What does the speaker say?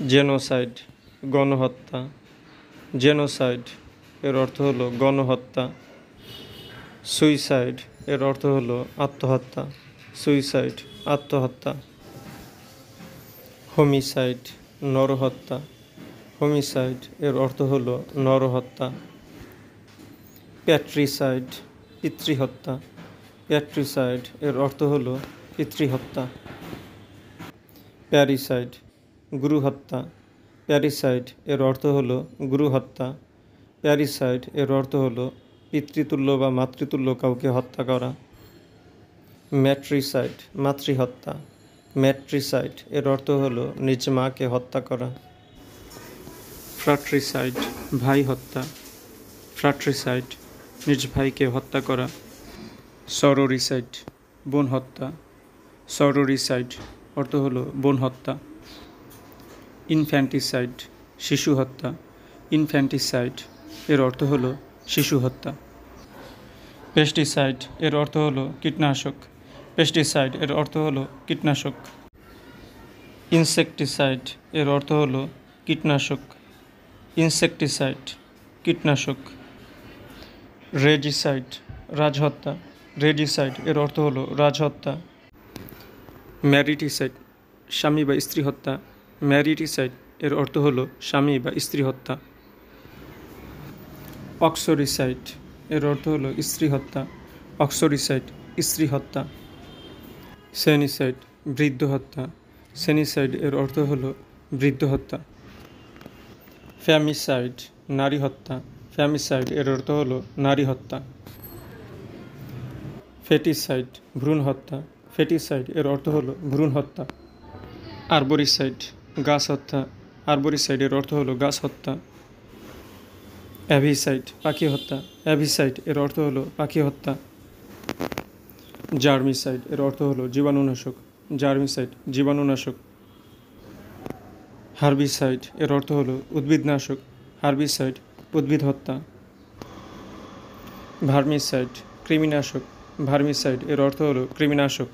Genocide গণহত্যা। Genocide এর অর্থ হলো গণহত্যা। সুইসাইড এর অর্থ হলো আত্মহত্যা। সুইসাইড আত্মহত্যা। হোমিসাইড নরহত্যা। হোমিসাইড এর অর্থ হলো নরহত্যা। প্যাট্রিসাইড পিতৃহত্যা। প্যাট্রিসাইড এর অর্থ হলো পিতৃহত্যা। প্যারিসাইড গুরুহত্যা। প্যারিসাইড এর অর্থ হলো গুরুহত্যা। প্যারিসাইড এর অর্থ হলো পিতৃতুল্য বা মাতৃতুল্য কাউকে হত্যা করা। ম্যাট্রিসাইড মাতৃহত্যা। ম্যাট্রিসাইড এর অর্থ হলো নিজ মাকে হত্যা করা। ফ্রাট্রিসাইড ভাই হত্যা। ফ্রাট্রিসাইড নিজ ভাইকে হত্যা করা। সরোরিসাইড বোন হত্যা। সরোরিসাইড অর্থ হলো বোন হত্যা। ইনফ্যান্টিসাইড শিশু হত্যা। ইনফ্যান্টিসাইড এর অর্থ হলো শিশু হত্যা। পেস্টিসাইড এর অর্থ হলো কীটনাশক। পেস্টিসাইড এর অর্থ হলো কীটনাশক। ইনসেকটিসাইড এর অর্থ হলো কীটনাশক। ইনসেকটিসাইড কীটনাশক। রেজিসাইড রাজহত্যা। রেজিসাইড এর অর্থ হলো রাজহত্যা। ম্যারিটিসাইড স্বামী বা স্ত্রী হত্যা। ম্যারিটিসাইড এর অর্থ হলো স্বামী বা স্ত্রী হত্যা। অক্সোরিসাইড এর অর্থ হলো স্ত্রী হত্যা। অক্সোরিসাইড স্ত্রী হত্যা। সেনিসাইড বৃদ্ধ হত্যা। সেনিসাইড এর অর্থ হলো বৃদ্ধ হত্যা। ফ্যামিসাইড নারী হত্যা। ফ্যামিসাইড এর অর্থ হলো নারী হত্যা। ফেটিসাইড ভ্রূণ হত্যা। ফেটিসাইড এর অর্থ হলো ভ্রূণ হত্যা। আরবরিসাইড গাছ হত্যা। আরবরিসাইড এর অর্থ হলো গাছ হত্যা। অ্যাভিসাইড পাখি হত্যা। অ্যাভিসাইড এর অর্থ হলো পাখি হত্যা। জার্মিসাইড এর অর্থ হলো জীবাণুনাশক। জার্মিসাইড জীবাণুনাশক। হার্বিসাইড এর অর্থ হলো উদ্ভিদনাশক। হার্বিসাইড উদ্ভিদ হত্যা। ভার্মিসাইড কৃমিনাশক। ভার্মিসাইড এর অর্থ হলো কৃমিনাশক।